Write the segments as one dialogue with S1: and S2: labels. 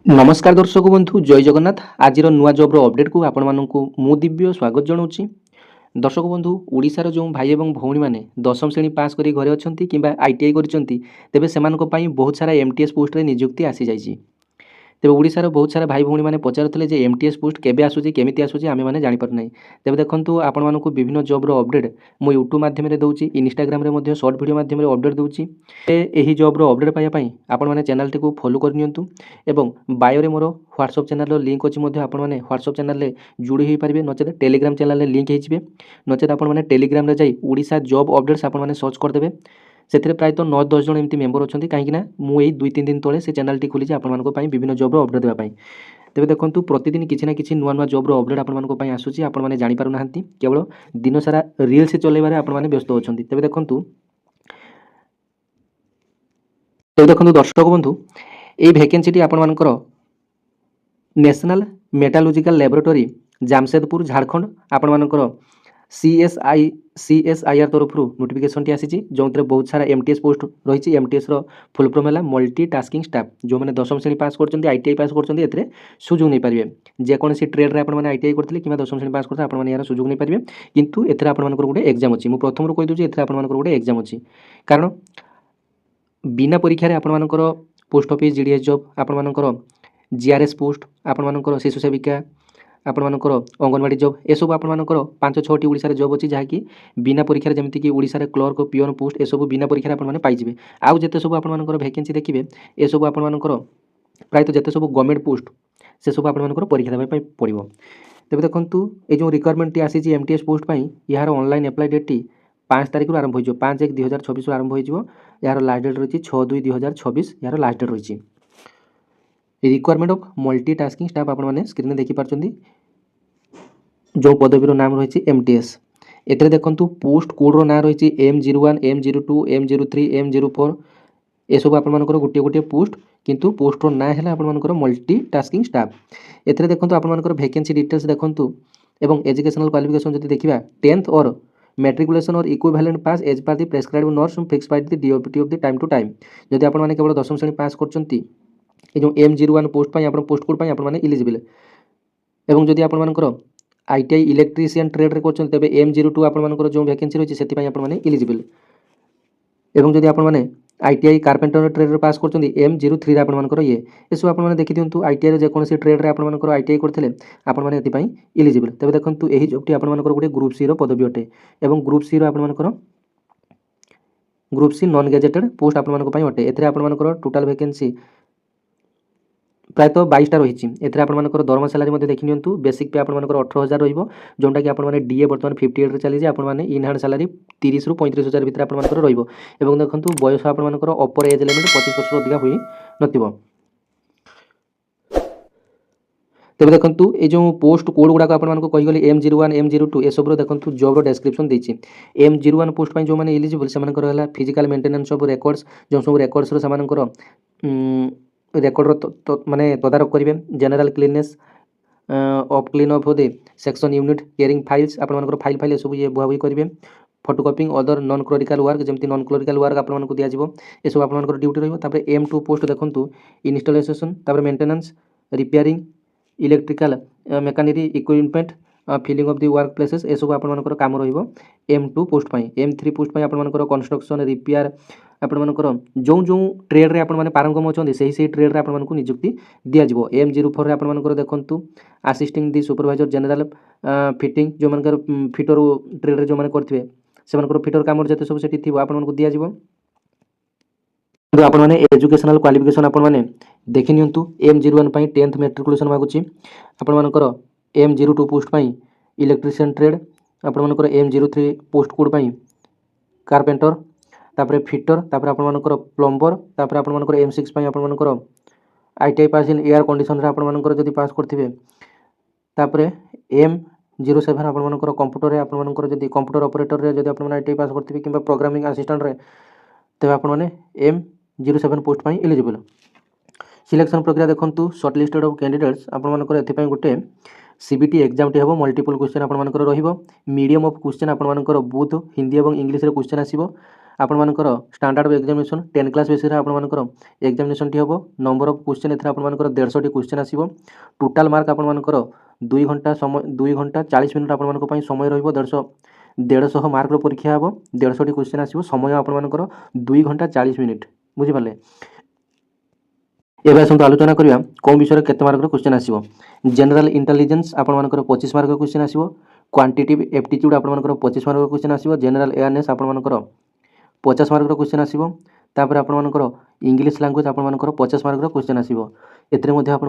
S1: नमस्कार दर्शक बंधु जय जगन्नाथ आज नुआ जॉब अपडेट को आपण मानक मु दिव्य स्वागत जनाऊँगी। दर्शक बंधु ओडिशार जो भाई एवं भौणी मैंने दशम श्रेणी पास कर घरे अच्छा कि आईटीआई करे से बहुत सारा एमटीएस पोस्ट नियुक्ति आसी जाइए। तेज ओडिशार बहुत सारा भाई भौणी मैंने पचारुले जे एमटीएस पोस्ट केबे आसूची केमिति आसूची आमे माने जानि पारु नै। तेबे देखंतु आपण मानकु विभिन्न जॉब रो अपडेट मु यूट्यूब माध्यम रे दउची, इंस्टाग्राम रे मध्ये शॉर्ट वीडियो माध्यम रे अपडेट दउची। एही जॉब रो अपडेट पाया पई आपण माने चैनल टी को फॉलो कर नियंतु एवं बायो रे मोर व्हाट्सएप चैनल रो लिंक अछि मध्ये आपण माने व्हाट्सएप चैनल रे जुड़ी होई परिबे, नचेत टेलीग्राम चैनल रे लिंक हेजिबे, नचेत आपण माने टेलीग्राम रे जाई ओडिशा जॉब अपडेट्स आपण माने सर्च कर देबे। से प्रायतः 9-10 जन एमती मेम्बर अच्छा कहीं मुझे 2-3 दिन तले से चैनल टी खोली आपंपाई विभिन्न जॉब अपडेट देवाई। तेज देखो प्रतिदिन किसी ना कि नुआ नुआ जॉब अपडेट आपंपाई आसूसी आपने जापर ना केवल दिन सारा रील्स चलैबार आपने व्यस्त अच्छा। तेज देखो दर्शक बंधु ये भैकेंसी आपर National Metallurgical Laboratory Jamshedpur Jharkhand आपर सीएसआईआर तरफ नोटिफिकेशन टी आसी जो बहुत सारा एमटीएस पोस्ट रही। एमटीएस फुल फॉर्म है मल्टी टास्किंग स्टाफ जो मैंने दशम श्रेणी पास कर आईटीआई पास कर सुजोग नहीं पारे जेकोसी ट्रेड में आईटीआई करते कि दशम श्रेणी पास करते यार सुजोग नहीं पारे किंतु एथरे आपन गोटे एग्जाम अच्छी मुझे प्रथम कही दूसरी एथरे आपन गोटे एग्जाम अच्छी कारण बिना परीक्षा आपण पोस्ट ऑफिस जीडीएस जॉब आपण जीआरएस पोस्ट आपण शिशु सेविका आपणकर अंगनवाड़ी जॉब ये सब आपर 5-6टी ओडिशा जॉब अच्छी जहाँकि बिना परीक्षा जमीक ओडिशा क्लर्क पियोन पोस्ट ये सब बिना परीक्षा आपने पाइबे। आउ जिते सब आपर भैकेंसी देखिए ये सब आपर प्रायतः जिते सब गवर्नमेंट पोस्ट से सब आपर परीक्षा देवाई पड़ो। तेज देखो ये जो रिक्वायरमेंट टी आसी एमटीएस पोस्ट यार ऑनलाइन एप्लाई डेट टी 5 तारिख आरंभ हो 5/1/2024 आरंभ हो यार लास्ट डेट रही 6/2/2024 यार लास्ट डेट रही। Requirement of multi tasking staff आपने स्क्रीन में देखिपार जो पदवीर नाम रही एमटीएस एथे देखो पोस्ट कोड रो ना रही M01 M02 M03 M04 ये सब आपर गोटे गोटे पोस्ट किंतु पोस्ट रो ना है आपर मल्टी टास्किंग स्टाफ। एथे देखो आपर भैकेंसी डिटेल्स देखो एवं एजुकेशनल क्वालिफिकेशन जब देखा 10th और मैट्रिकुलेशन और equivalent pass as per the prescribed norms fixed by the DOPT of the time to time जदि आपन केवल दशम श्रेणी पास करछंती जो M01 पोस्ट पाई आपण पोस्ट कोड पाई आपण एलिजिबल एवं जदि आपण आईटीआई इलेक्ट्रीशियन ट्रेड रे करछन तबे M02 आपण जो वैकेंसी रही से आपण एलिजिबल एवं जदि आपण आईटीआई कार्पेंटर ट्रेड रे पास करछन M03 रे आपण ये सब आपण देखि दियंतु आईटीआई रे जेकोसी ट्रेड रे आपण आईटीआई करथिले आपण एति पई एलिजिबल। तबे देखंतु एही जॉबटी आपण गोटे ग्रुप सी रो पदवी अटे एवं ग्रुप सी रो आपण group C non gazetted post आपण पई अटे। एथरे आपण टोटल वैकेंसी प्रायतः 22टा रही एथरे आपनकर दरमा सैलरी देखि नियंतु बेसिक पे आपनकर 18,000 रहिबो जोंटा कि आपन डीए वर्तमान 58 रे चली जे आपन इन हैंड सैलरी 30 रु 35,000 भितर आपनकर रहिबो एवं देखंतु बयस आपनकर अपर एज लिमिट 25 वर्ष अधिका होई नथिबो। तबे देखंतु ए जो पोस्ट कोड गुडा आपन कहि गली M01 M02 ए सब रो देखंतु जॉब रो डिस्क्रिप्शन देछि। M01 पोस्ट पई जो माने एलिजिबल से मानकर हला फिजिकल मेंटेनेंस ऑफ रिकॉर्ड्स जो सब रिकॉर्ड्स रो समानकर रेकर्ड माने तदारक करेंगे general cleanliness of clean up the section unit caring files आपन फाइल फाइल सब ये बुआबुई करेंगे photocopying other non clerical work जमती नॉन क्लरिकल वर्क आपन दिया जाबो ये सब आपन ड्यूटी रहिबो। तापर M2 पोस्ट देखंतु इंस्टॉलेशन तापर maintenance repairing electrical machinery equipment filling of the work places ये सब आपन काम रहिबो M2 पोस्ट पई। M3 पोस्ट पई आपन कंस्ट्रक्शन रिपेयर आपन जो जो ट्रेड रे आपन माने पारंगम अछन सही ट्रेड रे आपन को नियुक्ति दिया जिवो। M04 रे आपन देखंतु असिस्टिंग दी सुपरवाइजर जनरल फिटिंग जो मानकर फिटर ट्रेड रे जो माने करथिबे से मानकर फिटर काम जते सब सेठी थिबो आपन को दिया जिवो। तो आपन माने एजुकेशनल क्वालिफिकेशन आपन माने देखि नियंतु M01 पई 10th मैट्रिकुलेशन मागुची आपन मानकर M02 पोस्ट पई इलेक्ट्रिशियन ट्रेड आपन मानकर M03 पोस्ट कोड पई कारपेंटर तापर फिटर तापर आपन मानकर प्लम्बर तापर आपन मानकर M6 पई आपन मानकर ITI pass in air condition रे आपन मानकर जदी पास करथिबे तापर M07 आपन मानकर कंप्यूटर रे आपन मानकर जदी कंप्यूटर ऑपरेटर रे जदी आपन आईटीआई पास करथिबे किबा प्रोग्रामिंग असिस्टेंट रे तबे आपन माने M07 पोस्ट पई एलिजिबल। सिलेक्शन प्रक्रिया देखंतु शॉर्टलिस्टेड ऑफ कैंडिडेट्स आपन मानकर एथि पई गोटे सीबीटी एग्जामटी हम मल्टीपल क्वेश्चन आपर रहिबो मीडियम ऑफ क्वेश्चन आपर बुथ हिंदी और इंग्लिश रे क्वेश्चन आसीबो आपर स्टैंडर्ड एग्जामिनेशन 10 क्लास बेसिस आपर एग्जामिनेशन टी हम नंबर ऑफ क्वेश्चन एथरा आपर 150 क्वेश्चन आसीबो टोटल मार्क आपर 2 घंटा समय 2 घंटा 40 मिनट आपर समय रहिबो 150 मार्क परीक्षा हम 150 क्वेश्चन आसीबो समय आपर 2 घंटा 40 मिनट बुझी पाले। एवं आसतु आलोचना करिया कौन विषय केते मार्क क्वेश्चन आसीबो जनरल इंटेलिजेंस आपर 25 मार्क क्वेश्चन आसीबो क्वांटिटेटिव एप्टीट्यूड आपर 25 मार्क क्वेश्चन आसीबो जनरल अवेयरनेस आपर 50 मार्क क्वेश्चन आसीबो तापर आपर इंग्लिश लैंग्वेज आपर 50 मार्क क्वेश्चन आसीबो एतरे मध्ये आपर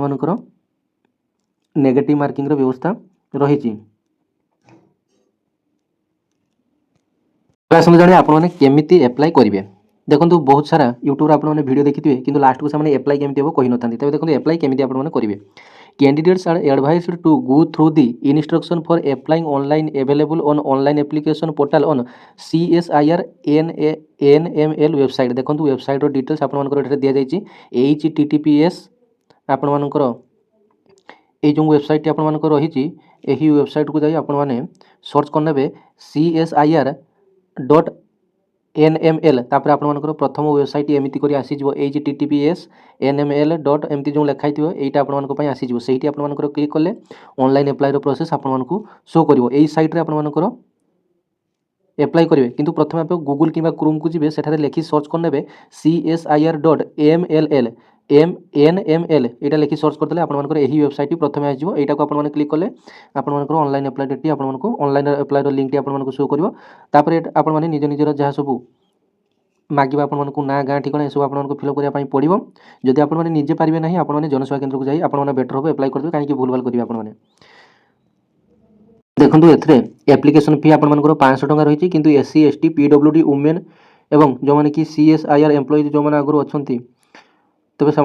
S1: नेगेटिव मार्किंग रो व्यवस्था रही आसतु जाने आपने केमिति अप्लाई करेंगे देखो बहुत सारा यूट्यूब आपने वीडियो देखिए कि लास्ट को से एप्लाई केमी हम कही न था तेज देखो एप्लाई केमी आपने करेंगे candidates are advised to go through the instruction for applying online available on online application portal on CSIR NML website देखो वेबसाइट डिटेल्स आपंकर दि जाइए HTTPS आपर ये जो वेबसाइट आपर रही यही वेबसाइट को जाई आपने सर्च करने CSIR.NML तापर आपर प्रथम वेबसाइट एमती कर आसीज HTTPS NML डॉट एमती जो लिखाई थो यहाँ आपंपाई आसीज से आपर क्लिक कले ऑनलाइन अप्लाई प्रोसेस आपको शो कर यही सैट्रे आपर एप्लाई करेंगे किंतु प्रथम आप गूगल कि क्रोम को जी से लिखि सर्च करने CSIR.MLL MNML यहाँ लिखि सर्च करदे आपर यही वेबसाइट प्रथम आसो यहाँ को आपने क्लिक कले आपर ऑनलाइन अप्लाई डेट आपको ऑनलाइन अप्लाई लिंक आपको शो कर आपने निज निजर जहाँ सब मागे आपको ना गाँ ठिकाना ये सब आपको फिलअप करने पड़ो जदि आपने निजे पारे ना आपने जनसेवा केन्द्र को जाए आपने बेटर हम एप्लाई करेंगे कहीं भूल भाल करेंगे आपने देखो एप्लिकेशन फी आपर 500 टका रही किंतु SC ST PWD वुमेन एवं जो मैंने कि CSIR एम्प्लॉइज जो मैंने आगुरी अच्छा तेज से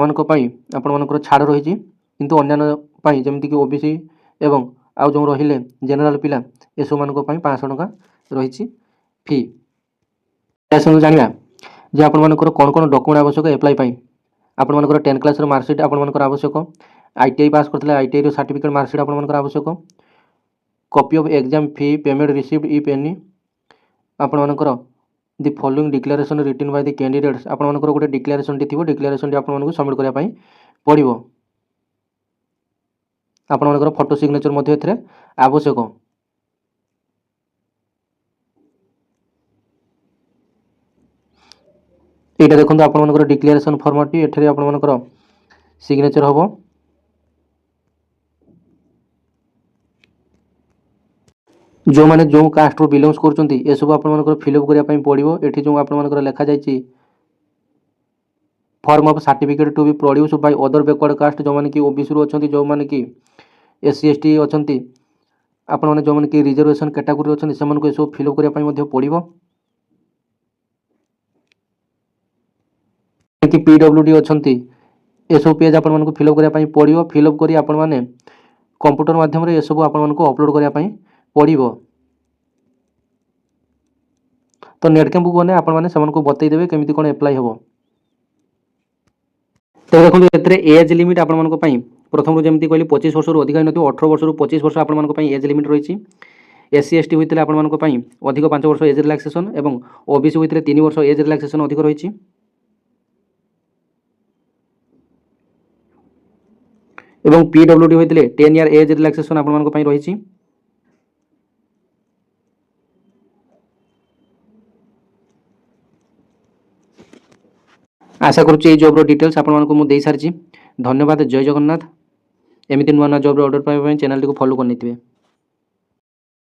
S1: आपर छाड़ रही किंतु अन्य जमीक OBC एवं आउ जो रहिले जेनेराल पिला ये सब मान 500 टका रही फी जाना जे आपर कौन कौन डॉक्यूमेंट आवश्यक एप्लाई आपर 10 क्लास मार्कशीट आपर आवश्यक ITI पास करते ITI सर्टिफिकेट मार्कशीट आपर आवश्यक copy of exam fee payment received if any आपर the following declaration written by the candidates आपर गोटे डिक्लेरेशन टी थी डिक्लेरेशन आपको सबमिट करने पड़ो आपर फोटो सिग्नेचर आवश्यक यहाँ देखो आपर डिक्लेरेशन फॉर्मेट ये आपर सिग्नेचर हम जो मैंने जो कास्ट बिलोंग्स कर सब आप फिलअप करने पड़ो ये जो आप लिखा जाए form of certificate to be produce by other backward caste जो मैंने कि OBC रू अच्छा जो मैंने कि SC ST अच्छा आपने जो मैंने कि रिजर्वेशन कैटेगोरी अच्छा से सब फिलअप करने पड़ो कि PWD अच्छा ये सब पेज आपको फिलअप करने पड़ो फिलअप कर आपने कंप्यूटर माध्यम ये सब आपको अपलोड करने पड़ो तो नेट कैंप को गने आपने से बतईदेवे केमी कौन एप्लाई हम तो देखो ये एज लिमिट आपण प्रथम जमी कहली 25 वर्ष अधिक न 18 वर्ष 25 वर्ष आपण एज लिमिट रही SC ST होते आपण अधिक 5 वर्ष एज रिलैक्सेशन और OBC होते 3 वर्ष एज रिलैक्सेशन अधिक रही PWD होते 10 ईयर एज रिलैक्सेशन आपण रही आशा करुच्ची जॉब्र डिटेल्स आपको मुझे सारी धन्यवाद जय जगन्नाथ एमती नुआ नुआ जॉब्र ऑर्डर पाइबा चैनल को फॉलो करनी।